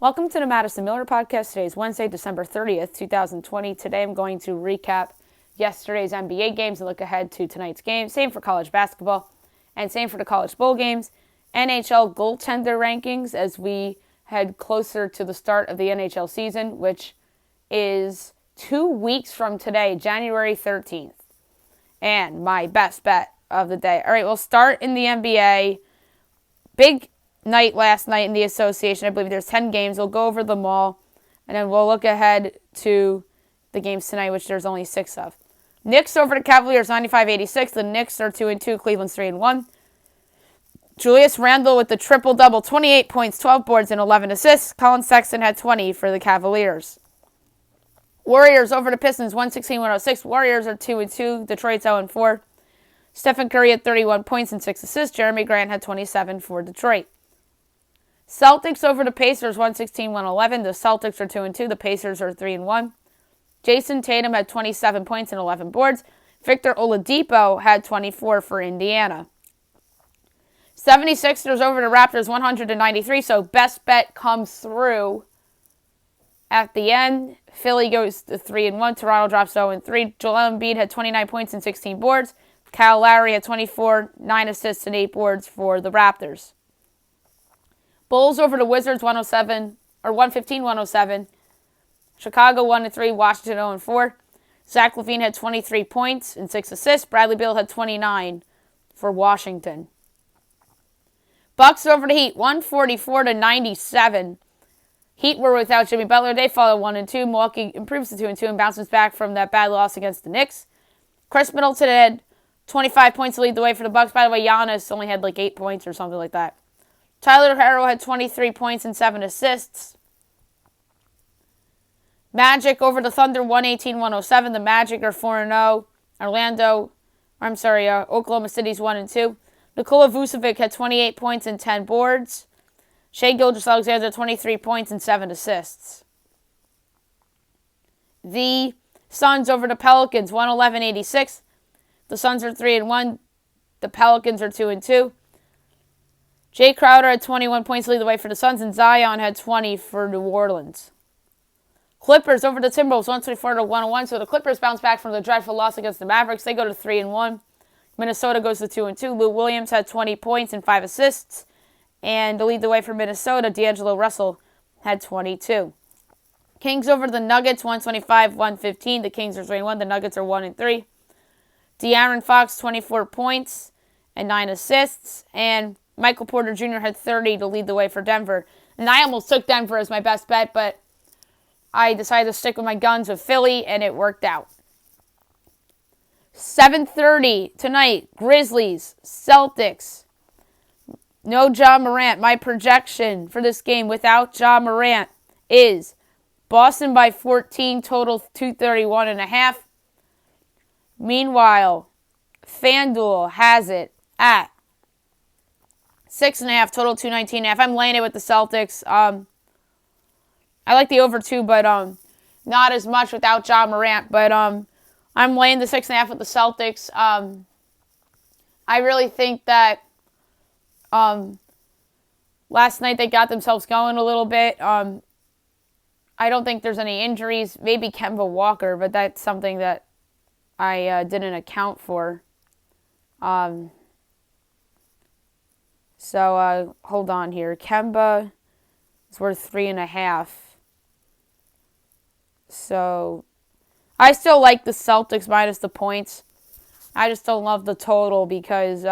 Welcome to the Madison Miller Podcast. Today is Wednesday, December 30th, 2020. Today I'm going to recap yesterday's NBA games and look ahead to tonight's game. Same for college basketball and same for the college bowl games. NHL goaltender rankings as we head closer to the start of the NHL season, which is 2 weeks from today, January 13th. And my best bet of the day. All right, we'll start in the NBA. Big night last night in the association. I believe there's 10 games. We'll go over them all, and then we'll look ahead to the games tonight, which there's only 6 of. Knicks over the Cavaliers, 95-86. The Knicks are 2-2. Cleveland's 3-1. Julius Randle with the triple-double, 28 points, 12 boards, and 11 assists. Colin Sexton had 20 for the Cavaliers. Warriors over the Pistons, 116-106. Warriors are 2-2. Detroit's 0-4. Stephen Curry had 31 points and 6 assists. Jeremy Grant had 27 for Detroit. Celtics over the Pacers, 116-111. The Celtics are 2-2. The Pacers are 3-1. Jason Tatum had 27 points and 11 boards. Victor Oladipo had 24 for Indiana. 76ers over the Raptors, 100-93. So best bet comes through at the end. Philly goes to 3-1. Toronto drops 0-3. Joel Embiid had 29 points and 16 boards. Kyle Lowry had 24, 9 assists and 8 boards for the Raptors. Bulls over the Wizards, 115-107. Chicago 1-3, Washington 0-4. Zach LaVine had 23 points and 6 assists. Bradley Beal had 29 for Washington. Bucks over the Heat, 144-97. Heat were without Jimmy Butler. They follow 1-2. Milwaukee improves to 2-2 and bounces back from that bad loss against the Knicks. Chris Middleton had 25 points to lead the way for the Bucks. By the way, Giannis only had like 8 points or something like that. Tyler Herro had 23 points and 7 assists. Magic over the Thunder, 118-107. The Magic are 4-0. Oklahoma City's 1-2. Nikola Vucevic had 28 points and 10 boards. Shai Gilgeous-Alexander, 23 points and 7 assists. The Suns over the Pelicans, 111-86. The Suns are 3-1. The Pelicans are 2-2. Jay Crowder had 21 points to lead the way for the Suns, and Zion had 20 for New Orleans. Clippers over the Timberwolves, 124-101. So the Clippers bounce back from the dreadful loss against the Mavericks. They go to 3-1. Minnesota goes to 2-2. Lou Williams had 20 points and 5 assists. And to lead the way for Minnesota, D'Angelo Russell had 22. Kings over the Nuggets, 125-115. The Kings are 3-1. The Nuggets are 1-3. De'Aaron Fox, 24 points and 9 assists. And Michael Porter Jr. had 30 to lead the way for Denver. And I almost took Denver as my best bet, but I decided to stick with my guns with Philly, and it worked out. 7:30 tonight, Grizzlies, Celtics. No Ja Morant. My projection for this game without Ja Morant is Boston by 14, total 231.5. Meanwhile, FanDuel has it at 6.5, total 219.5. I'm laying it with the Celtics. I like the over 2, but not as much without Ja Morant. But I'm laying the 6.5 with the Celtics. I really think that last night they got themselves going a little bit. I don't think there's any injuries. Maybe Kemba Walker, but that's something that I didn't account for. So hold on here. Kemba is worth 3.5. So I still like the Celtics minus the points. I just don't love the total because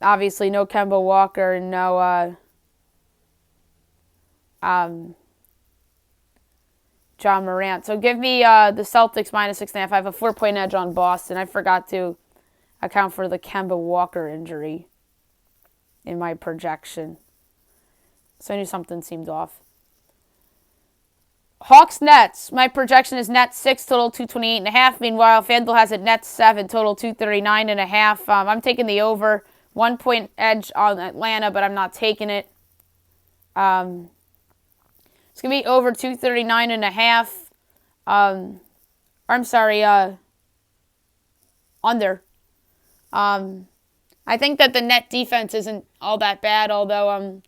obviously no Kemba Walker and no Ja Morant. So give me the Celtics minus 6.5. I have a 4-point edge on Boston. I forgot to account for the Kemba Walker injury in my projection. So I knew something seemed off. Hawks Nets. My projection is Nets 6, total 228.5. Meanwhile, FanDuel has it Nets 7, total 239.5. I'm taking the over. 1-point edge on Atlanta, but I'm not taking it. It's going to be over 239.5. Under. I think that the net defense isn't all that bad, although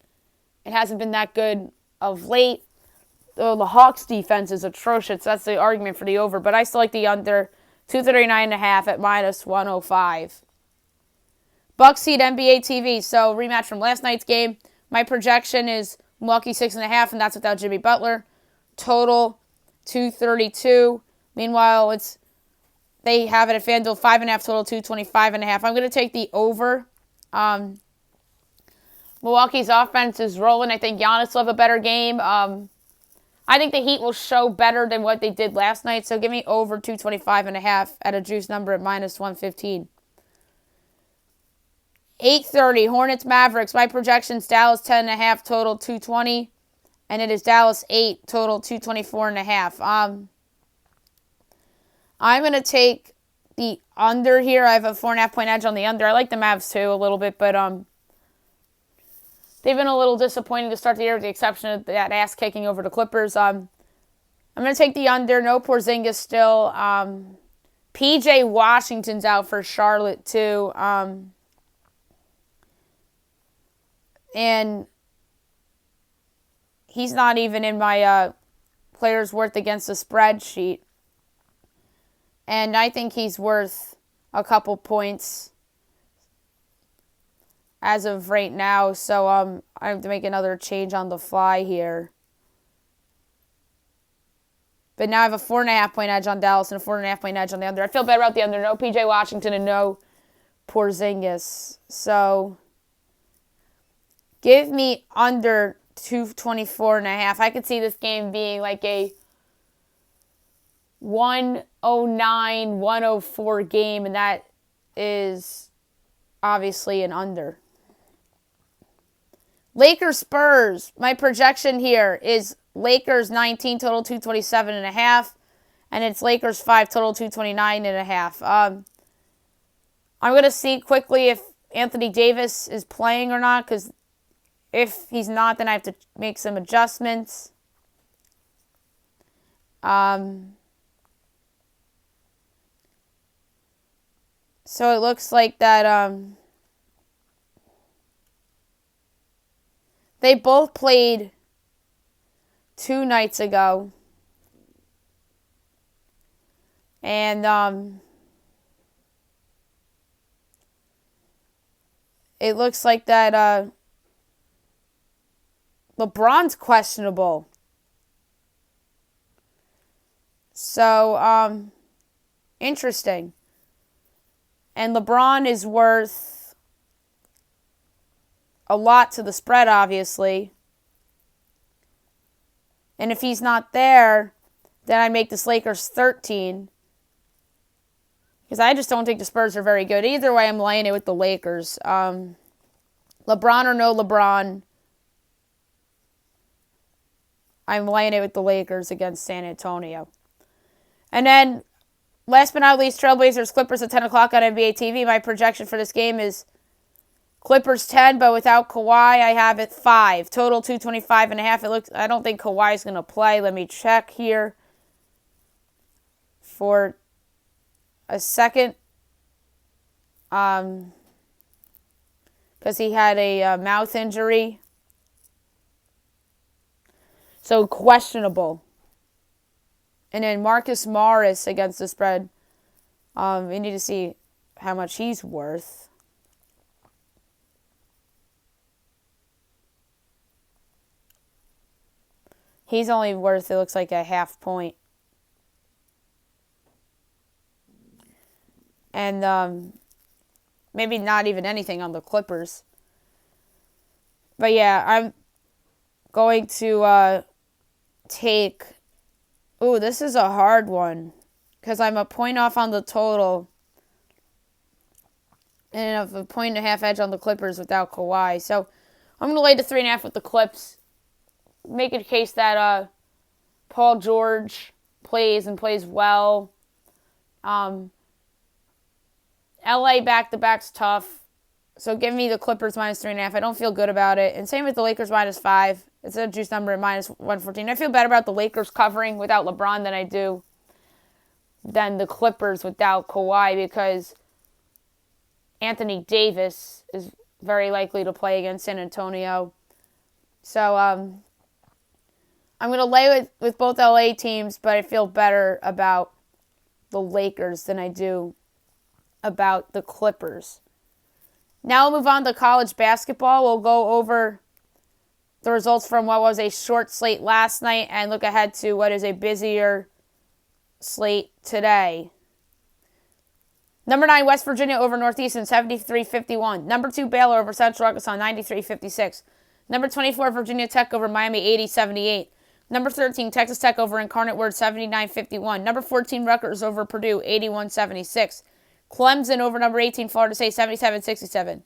It hasn't been that good of late. The Hawks defense is atrocious. That's the argument for the over. But I still like the under. 239.5 at minus 105. Bucks seed NBA TV. So rematch from last night's game. My projection is Milwaukee 6.5, and that's without Jimmy Butler. Total 232. Meanwhile, they have it at FanDuel 5.5 total, 225.5. I'm going to take the over. Milwaukee's offense is rolling. I think Giannis will have a better game. I think the Heat will show better than what they did last night. So give me over 225.5 at a juice number at minus 115. 8:30 Hornets Mavericks. My projections Dallas 10.5 total 220, and it is Dallas 8 total 224.5. I'm gonna take the under here. I have a 4.5 point edge on the under. I like the Mavs too a little bit, but they've been a little disappointing to start the year with the exception of that ass kicking over the Clippers. I'm gonna take the under. No Porzingis still. PJ Washington's out for Charlotte too. And he's not even in my players worth against the spread sheet. And I think he's worth a couple points as of right now. So I have to make another change on the fly here. But now I have a 4.5 point edge on Dallas and a 4.5 point edge on the under. I feel better about the under. No PJ Washington and no Porzingis. So give me under 224.5. I could see this game being like a 109, 104 game, and that is obviously an under. Lakers Spurs. My projection here is Lakers 19 total 227.5, and it's Lakers 5 total 229.5. I'm going to see quickly if Anthony Davis is playing or not, because if he's not, then I have to make some adjustments. So it looks like that they both played 2 nights ago. And it looks like that LeBron's questionable. So, interesting. And LeBron is worth a lot to the spread, obviously. And if he's not there, then I make this Lakers 13. Because I just don't think the Spurs are very good. Either way, I'm laying it with the Lakers. LeBron or no LeBron, I'm laying it with the Lakers against San Antonio. And then, last but not least, Trailblazers Clippers at 10 o'clock on NBA TV. My projection for this game is Clippers 10, but without Kawhi, I have it 5. Total 225.5. I don't think Kawhi's going to play. Let me check here for a second. Because he had a mouth injury. So questionable. And then Marcus Morris against the spread. We need to see how much he's worth. He's only worth, it looks like, a half point. And maybe not even anything on the Clippers. But yeah, I'm going to take... Ooh, this is a hard one. Because I'm a point off on the total. And I have a 1.5 edge on the Clippers without Kawhi. So I'm going to lay the 3.5 with the Clips. Make a case that Paul George plays and plays well. LA back-to-back's tough. So give me the Clippers minus 3.5. I don't feel good about it. And same with the Lakers minus 5. It's a juice number at minus 114. I feel better about the Lakers covering without LeBron than I do than the Clippers without Kawhi, because Anthony Davis is very likely to play against San Antonio. So I'm going to lay with both LA teams, but I feel better about the Lakers than I do about the Clippers. Now we'll move on to college basketball. We'll go over the results from what was a short slate last night and look ahead to what is a busier slate today. Number 9, West Virginia over Northeastern, 73-51. Number 2, Baylor over Central Arkansas, 93-56. Number 24, Virginia Tech over Miami, 80-78. Number 13, Texas Tech over Incarnate Word, 79-51. Number 14, Rutgers over Purdue, 81-76. Clemson over number 18, Florida State, 77-67.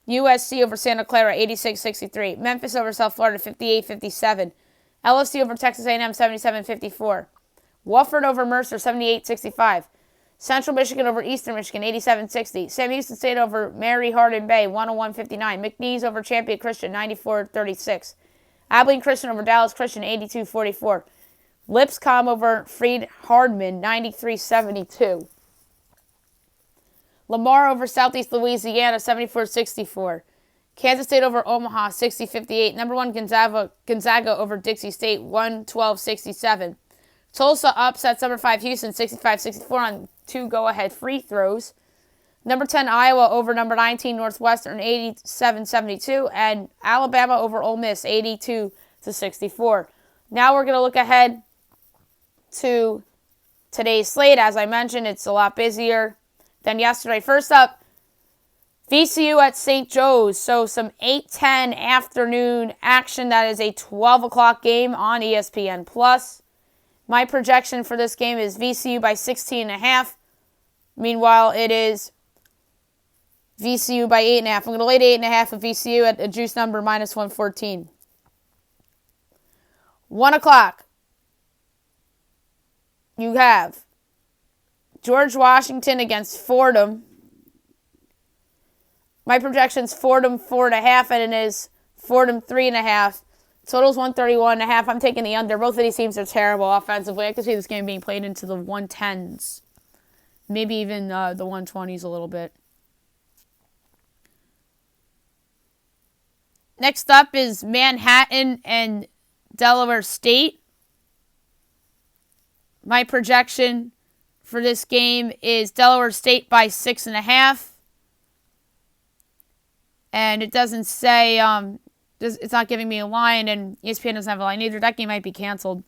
USC over Santa Clara, 86-63. Memphis over South Florida, 58-57. LSU over Texas A&M, 77-54. Wofford over Mercer, 78-65. Central Michigan over Eastern Michigan, 87-60. Sam Houston State over Mary Hardin Bay, 101-59. McNeese over Champion Christian, 94-36. Abilene Christian over Dallas Christian, 82-44. Lipscomb over Freed Hardman, 93-72. Lamar over Southeast Louisiana, 74-64. Kansas State over Omaha, 60-58. Number 1, Gonzaga over Dixie State, 112-67. Tulsa upsets number 5 Houston, 65-64 on 2 go-ahead free throws. Number 10 Iowa over number 19 Northwestern, 87-72. And Alabama over Ole Miss, 82-64. Now we're going to look ahead to today's slate. As I mentioned, it's a lot busier than yesterday. First up, VCU at St. Joe's. So some 8:10 afternoon action. That is a 12 o'clock game on ESPN+. My projection for this game is VCU by 16.5. Meanwhile, it is VCU by 8.5. I'm going to lay 8.5 of VCU at a juice number minus 114. 1 o'clock. You have George Washington against Fordham. My projection's Fordham 4.5, and it is Fordham 3.5. Total's 131.5. I'm taking the under. Both of these teams are terrible offensively. I can see this game being played into the 110s. Maybe even the 120s a little bit. Next up is Manhattan and Delaware State. My projection for this game is Delaware State by 6.5. And it doesn't say, it's not giving me a line, and ESPN doesn't have a line either. That game might be canceled.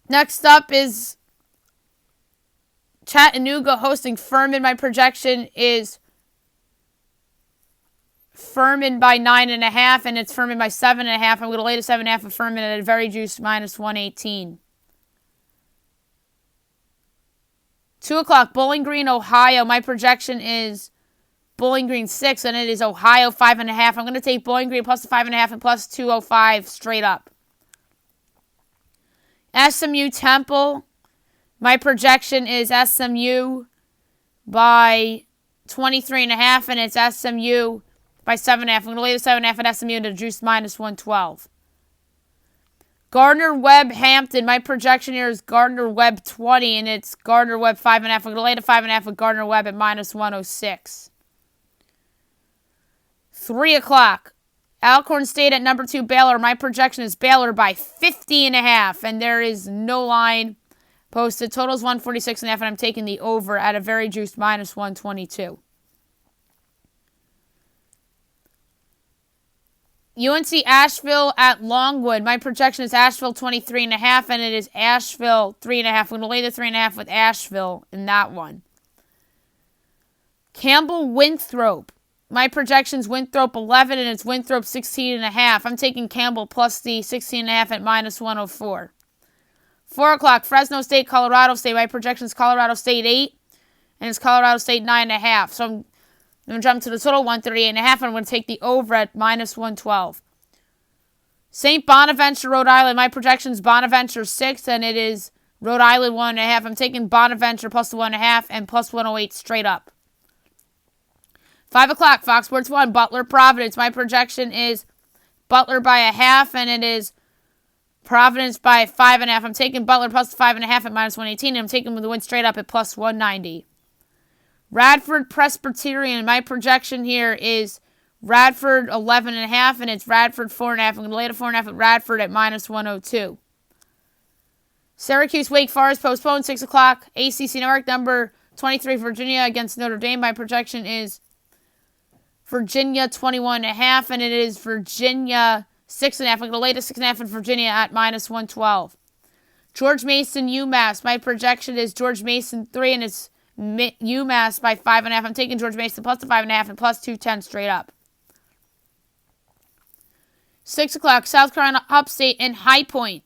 Next up is Chattanooga hosting Furman. My projection is Furman by 9.5, and it's Furman by 7.5. I'm going to lay to 7.5 of Furman at a very juiced minus 118. 2 o'clock, Bowling Green, Ohio. My projection is Bowling Green 6, and it is Ohio 5.5. I'm going to take Bowling Green plus the 5.5 and plus 205 straight up. SMU Temple. My projection is SMU by 23.5, and it's SMU by 7.5. I'm going to lay the 7.5 at SMU to juice minus 112. Gardner-Webb Hampton. My projection here is Gardner-Webb 20, and it's Gardner-Webb 5.5. I'm going to lay the 5.5 with Gardner-Webb at minus 106. 3 o'clock. Alcorn State at number 2 Baylor. My projection is Baylor by 50.5, and there is no line posted. Total's 146.5, and I'm taking the over at a very juiced minus 122. UNC Asheville at Longwood. My projection is Asheville 23.5, and it is Asheville 3.5. I'm going to lay the 3.5 with Asheville in that one. Campbell Winthrop. My projection is Winthrop 11, and it's Winthrop 16.5. I'm taking Campbell plus the 16.5 at minus 104. 4 o'clock, Fresno State, Colorado State. My projection is Colorado State 8, and it's Colorado State 9.5. So I'm going to jump to the total 138.5, and I'm going to take the over at minus 112. St. Bonaventure, Rhode Island. My projection is Bonaventure 6, and it is Rhode Island 1.5. I'm taking Bonaventure plus the 1.5 and plus 108 straight up. 5 o'clock, Fox Sports 1, Butler, Providence. My projection is Butler by 0.5, and it is Providence by 5.5. I'm taking Butler plus 5.5 at minus 118, and I'm taking the win straight up at plus 190. Radford Presbyterian. My projection here is Radford 11.5, and it's Radford 4.5. I'm going to lay the 4.5 at Radford at minus 102. Syracuse Wake Forest postponed 6 o'clock. ACC Network number 23 Virginia against Notre Dame. My projection is Virginia 21.5, and it is Virginia 6.5. I'm going to lay the 6.5 in Virginia at minus 112. George Mason UMass. My projection is George Mason 3, and it's UMass by 5.5. I'm taking George Mason plus the 5.5 and plus 210 straight up. 6 o'clock, South Carolina Upstate and High Point.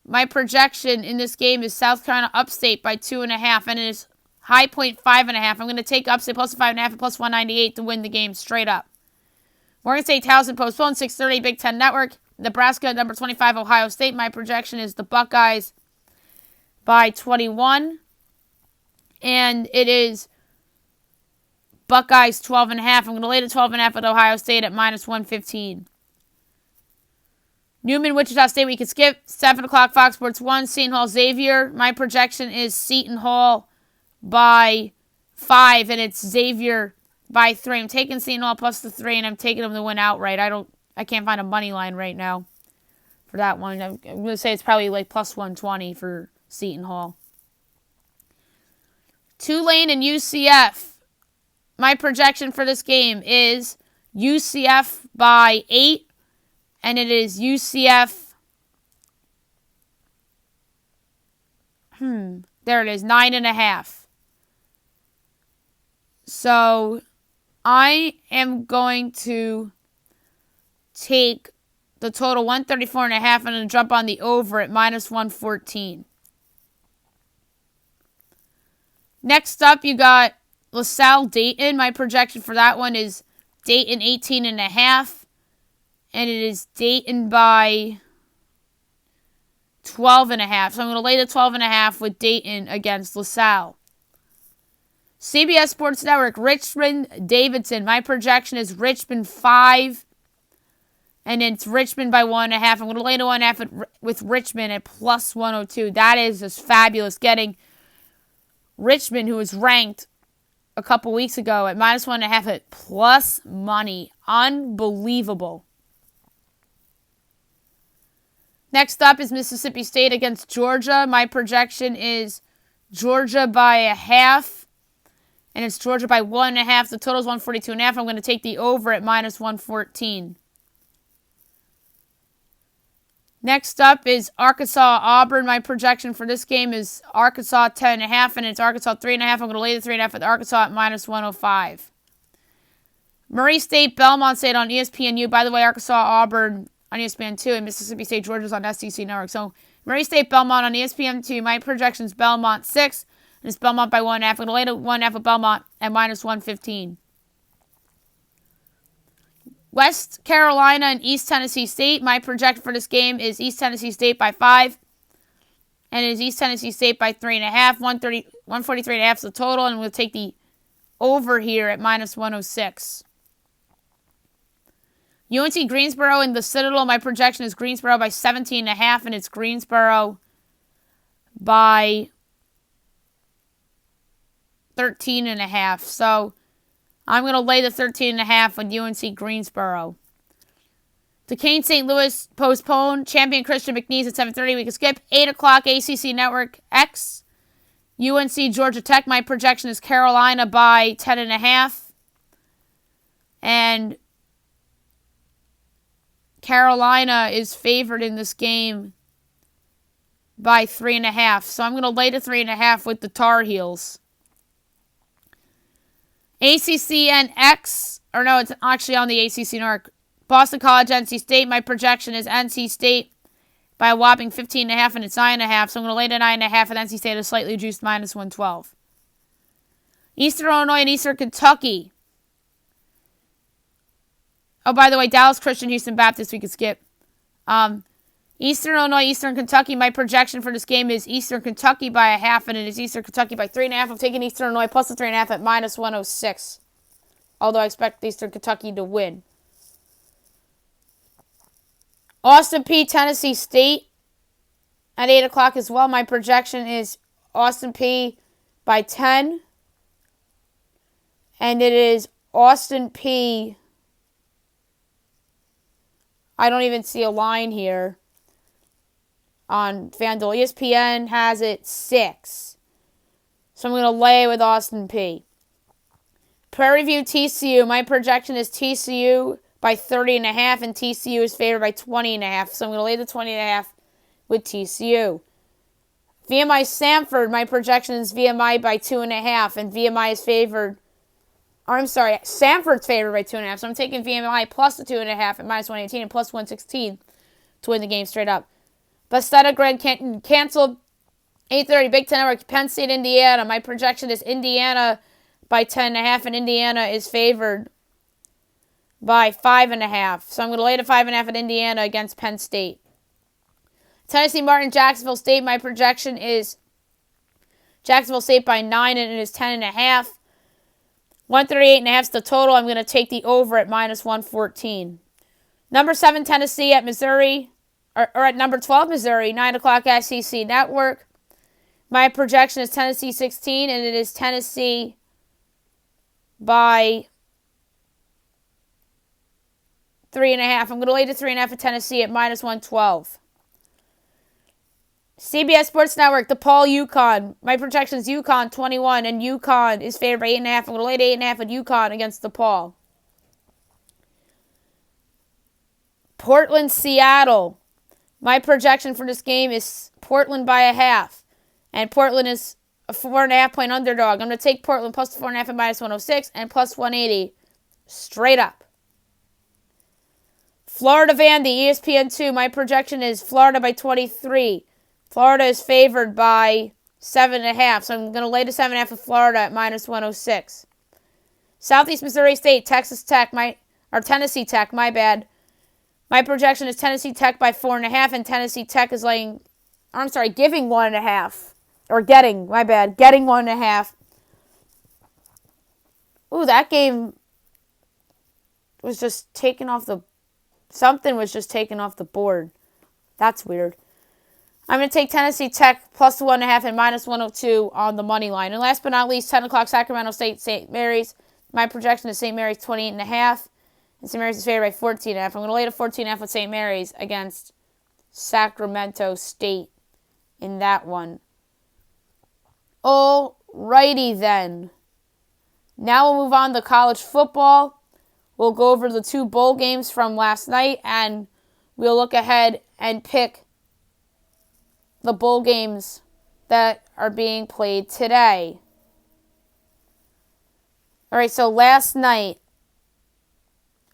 My projection in this game is South Carolina Upstate by 2.5, and it is High Point 5.5. I'm going to take Upstate plus the 5.5 and plus 198 to win the game straight up. Morgan State Towson postponed 6:30 Big Ten Network. Nebraska number 25 Ohio State. My projection is the Buckeyes by 21, and it is Buckeyes 12.5. I'm going to lay the 12.5 with Ohio State at minus 115. Newman, Wichita State, we can skip. 7 o'clock, Fox Sports 1, Seton Hall, Xavier. My projection is Seton Hall by 5, and it's Xavier by 3. I'm taking Seton Hall plus the 3, and I'm taking them to win outright. I can't find a money line right now for that one. I'm going to say it's probably like plus 120 for Seton Hall. Tulane and UCF. My projection for this game is UCF by 8. And it is UCF, there it is, 9.5. So, I am going to take the total 134.5 and jump on the over at minus 114. Next up, you got LaSalle Dayton. My projection for that one is Dayton 18.5. And it is Dayton by 12.5. So I'm going to lay the 12.5 with Dayton against LaSalle. CBS Sports Network, Richmond Davidson. My projection is Richmond 5. And it's Richmond by 1.5. I'm going to lay the 1.5 with Richmond at plus 102. That is just fabulous. Getting Richmond, who was ranked a couple weeks ago, at minus 1.5 at plus money. Unbelievable. Next up is Mississippi State against Georgia. My projection is Georgia by 0.5. And it's Georgia by 1.5. The total is 142.5. I'm going to take the over at minus 114. Next up is Arkansas-Auburn. My projection for this game is Arkansas 10.5. And it's Arkansas 3.5. I'm going to lay the 3.5 with Arkansas at minus 105. Murray State, Belmont State on ESPNU. By the way, Arkansas-Auburn on ESPN 2, and Mississippi State, Georgia's on SEC Network. So, Murray State, Belmont on ESPN 2. My projection is Belmont 6, and it's Belmont by 1.5. I'm going to lay the 1.5 with Belmont at minus 115. West Carolina and East Tennessee State. My projection for this game is East Tennessee State by 5, and it is East Tennessee State by 3.5. 143.5 is the total, and we'll take the over here at minus 106. UNC Greensboro and the Citadel. My projection is Greensboro by 17.5, and it's Greensboro by 13.5. So I'm going to lay the 13.5 with UNC Greensboro. Duquesne St. Louis postponed. Champion Christian McNeese at 7:30. We can skip. 8 o'clock ACC Network X. UNC Georgia Tech. My projection is Carolina by 10.5. And Carolina is favored in this game by 3.5. So I'm going to lay the 3.5 with the Tar Heels. ACCNX, or no, it's actually on the ACC Network. Boston College, NC State. My projection is NC State by a whopping 15.5, and it's 9.5. So I'm going to lay the 9.5 with NC State at a slightly juiced minus 112. Eastern Illinois and Eastern Kentucky. Oh, by the way, Dallas Christian, Houston Baptist, we could skip. Eastern Illinois, Eastern Kentucky. My projection for this game is Eastern Kentucky by 0.5, and it is Eastern Kentucky by 3.5. I'm taking Eastern Illinois plus the 3.5 at minus 106. Although I expect Eastern Kentucky to win. Austin Peay, Tennessee State at 8 o'clock as well. My projection is Austin Peay by 10. And it is Austin Peay I don't even see a line here on FanDuel. ESPN has it 6. So I'm going to lay with Austin Peay. Prairie View TCU. My projection is TCU by 30.5, and TCU is favored by 20.5. So I'm going to lay the 20.5 with TCU. VMI Samford. My projection is VMI by 2.5, and VMI is favored. Or I'm sorry, Samford's favored by 2.5. So I'm taking VMI plus the 2.5 at minus 118 and plus 116 to win the game straight up. Bethesda Grand Canton canceled. 8:30 Big Ten Network. Penn State, Indiana. My projection is Indiana by 10.5, and Indiana is favored by 5.5. So I'm going to lay the 5.5 at Indiana against Penn State. Tennessee Martin, Jacksonville State. My projection is Jacksonville State by 9, and it is 10.5. 138.5 is the total. I'm going to take the over at minus 114. Number 7, Tennessee at Missouri, or at number 12, Missouri, 9 o'clock SEC Network. My projection is Tennessee 16, and it is Tennessee by 3.5. I'm going to lay the 3.5 at Tennessee at minus 112. CBS Sports Network, DePaul, UConn. My projection is UConn 21, and UConn is favored by 8.5. I'm going to lay the 8.5 at UConn against DePaul. Portland, Seattle. My projection for this game is Portland by 0.5. And Portland is a 4.5 point underdog. I'm going to take Portland plus 4.5 at minus 106 and plus 180 straight up. Florida, Vandy, ESPN 2. My projection is Florida by 23. Florida is favored by 7.5. So I'm going to lay the 7.5 with Florida at minus 106. Southeast Missouri State, Texas Tech, Tennessee Tech, my bad. My projection is Tennessee Tech by 4.5, and Tennessee Tech is giving 1.5. Or getting 1.5. Ooh, that game was just taken off the... Something was just taken off the board. That's weird. I'm going to take Tennessee Tech plus 1.5 and minus 102 on the money line. And last but not least, 10 o'clock Sacramento State, St. Mary's. My projection is St. Mary's 28.5. And St. Mary's is favored by 14.5. I'm going to lay the 14.5 with St. Mary's against Sacramento State in that one. Alrighty then. Now we'll move on to college football. We'll go over the 2 bowl games from last night, and we'll look ahead and pick the bowl games that are being played today. Alright, so last night,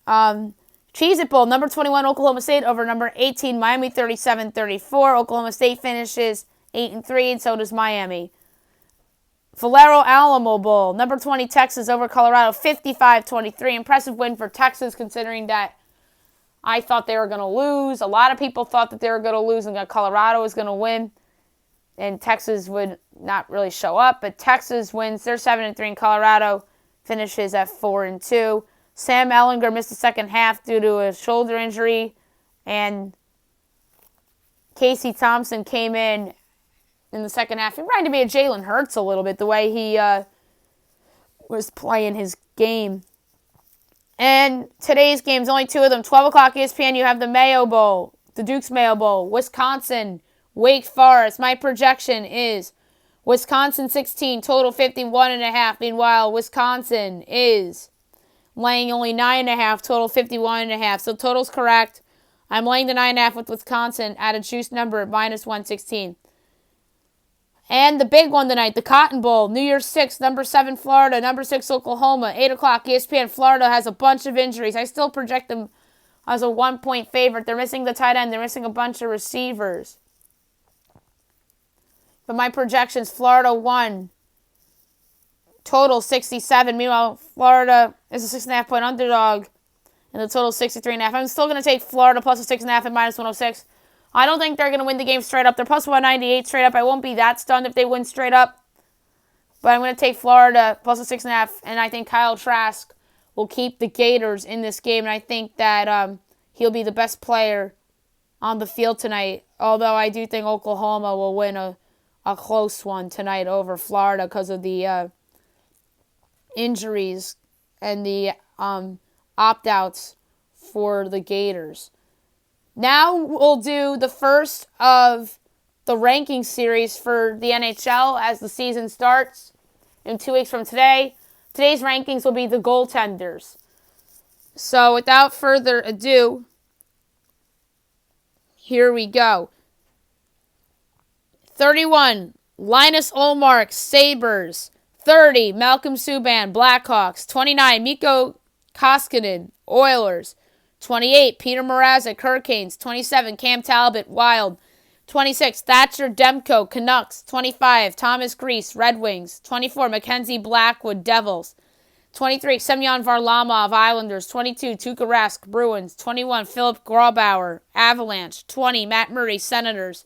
Cheez-It Bowl, number 21 Oklahoma State over number 18 Miami 37-34. Oklahoma State finishes 8-3, and so does Miami. Valero Alamo Bowl, number 20 Texas over Colorado 55-23. Impressive win for Texas, considering that I thought they were going to lose. A lot of people thought that they were going to lose and that Colorado was going to win, and Texas would not really show up. But Texas wins. They're 7-3, and Colorado finishes at 4-2. Sam Ehlinger missed the second half due to a shoulder injury, and Casey Thompson came in the second half. It reminded me of Jalen Hurts a little bit, the way he was playing his game. And today's games, only 2 of them. 12 o'clock ESPN, you have the Mayo Bowl, the Duke's Mayo Bowl, Wisconsin, Wake Forest. My projection is Wisconsin 16, total 51.5. Meanwhile, Wisconsin is laying only 9.5, total 51.5. So total's correct. I'm laying the 9.5 with Wisconsin at a juice number at minus 116. And the big one tonight, the Cotton Bowl, New Year's 6, number 7 Florida, number 6 Oklahoma, 8 o'clock ESPN. Florida has a bunch of injuries. I still project them as a 1-point favorite. They're missing the tight end. They're missing a bunch of receivers. But my projections, Florida 1, total 67. Meanwhile, Florida is a 6.5 point underdog, and the total is 63.5. I'm still going to take Florida plus a 6.5 at minus 106. I don't think they're going to win the game straight up. They're plus 198 straight up. I won't be that stunned if they win straight up. But I'm going to take Florida plus a 6.5, and I think Kyle Trask will keep the Gators in this game. And I think that he'll be the best player on the field tonight. Although I do think Oklahoma will win a close one tonight over Florida because of the injuries and the opt-outs for the Gators. Now we'll do the first of the ranking series for the NHL as the season starts in 2 weeks from today. Today's rankings will be the goaltenders. So without further ado, here we go. 31, Linus Ullmark, Sabres. 30, Malcolm Subban, Blackhawks. 29, Mikko Koskinen, Oilers. 28, Peter Mrazek, Hurricanes. 27, Cam Talbot, Wild. 26, Thatcher Demko, Canucks. 25, Thomas Greiss, Red Wings. 24, Mackenzie Blackwood, Devils. 23, Semyon Varlamov, Islanders. 22, Tuukka Rask, Bruins. 21, Philip Grubauer, Avalanche. 20, Matt Murray, Senators.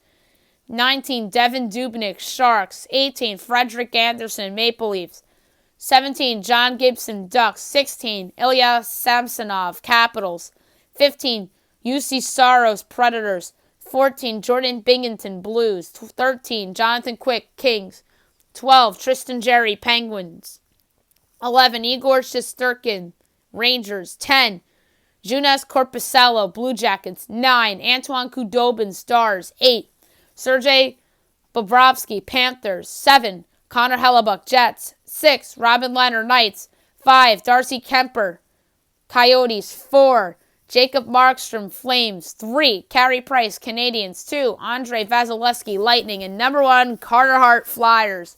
19, Devin Dubnyk, Sharks. 18, Frederik Andersen, Maple Leafs. 17, John Gibson, Ducks. 16, Ilya Samsonov, Capitals. 15, UC Saros, Predators. 14, Jordan Binnington, Blues. 13, Jonathan Quick, Kings. 12, Tristan Jarry, Penguins. 11, Igor Shesterkin, Rangers. 10, Joonas Korpisalo, Blue Jackets. 9, Antoine Khudobin, Stars. 8, Sergei Bobrovsky, Panthers. 7, Connor Hellebuck, Jets. 6, Robin Lehner, Knights. 5, Darcy Kemper, Coyotes. 4, Jacob Markstrom, Flames. 3, Carey Price, Canadiens. 2, Andrei Vasilevsky, Lightning. And number 1, Carter Hart, Flyers.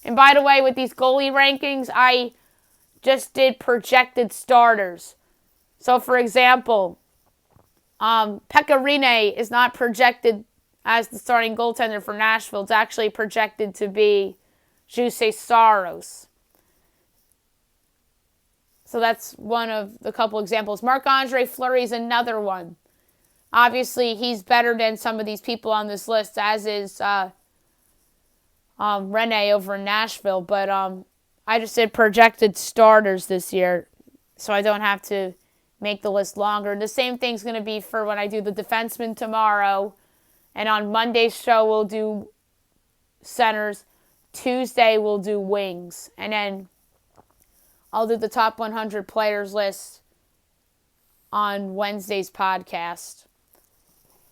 And by the way, with these goalie rankings, I just did projected starters. So, for example, Pekka Rinne is not projected as the starting goaltender for Nashville. It's actually projected to be Juuse Saros. So that's one of the couple examples. Marc-Andre Fleury is another one. Obviously, he's better than some of these people on this list, as is Rinne over in Nashville. But I just did projected starters this year, so I don't have to make the list longer. The same thing's going to be for when I do the defensemen tomorrow. And on Monday's show, we'll do centers. Tuesday, we'll do wings. And then I'll do the top 100 players list on Wednesday's podcast.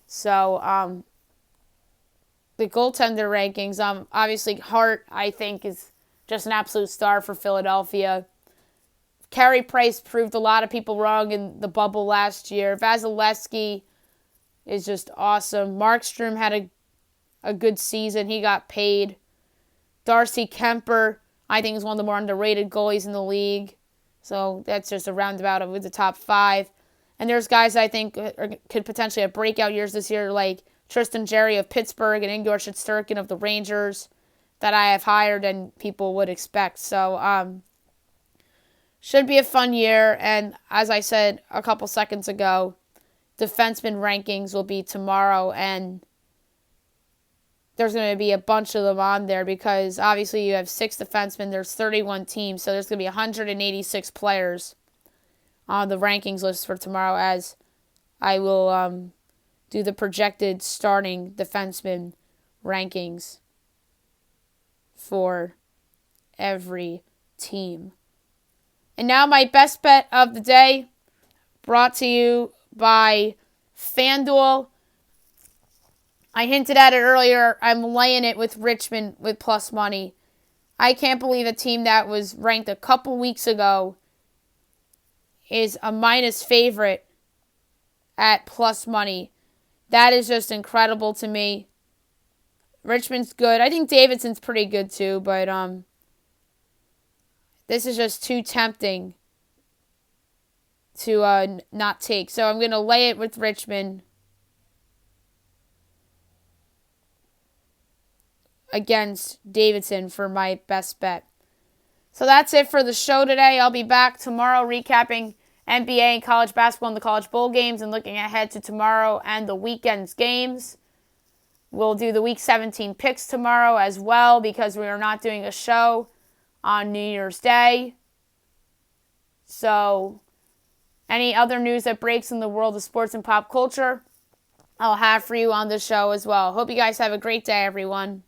So, the goaltender rankings, obviously Hart, I think, is just an absolute star for Philadelphia. Carey Price proved a lot of people wrong in the bubble last year. Vasilevsky is just awesome. Markstrom had a good season. He got paid. Darcy Kemper, I think, is one of the more underrated goalies in the league. So that's just a roundabout with the top 5. And there's guys I think could potentially have breakout years this year, like Tristan Jarry of Pittsburgh and Igor Shesterkin of the Rangers, that I have higher than people would expect. So, should be a fun year. And as I said a couple seconds ago, defenseman rankings will be tomorrow, and there's going to be a bunch of them on there because obviously you have 6 defensemen, there's 31 teams, so there's going to be 186 players on the rankings list for tomorrow, as I will do the projected starting defenseman rankings for every team. And now my best bet of the day, brought to you by FanDuel. I hinted at it earlier. I'm laying it with Richmond with plus money. I can't believe a team that was ranked a couple weeks ago is a minus favorite at plus money. That is just incredible to me. Richmond's good. I think Davidson's pretty good too, but this is just too tempting to not take. So I'm going to lay it with Richmond against Davidson for my best bet. So that's it for the show today. I'll be back tomorrow recapping NBA and college basketball and the college bowl games and looking ahead to tomorrow and the weekend's games. We'll do the Week 17 picks tomorrow as well because we are not doing a show on New Year's Day. So any other news that breaks in the world of sports and pop culture, I'll have for you on the show as well. Hope you guys have a great day, everyone.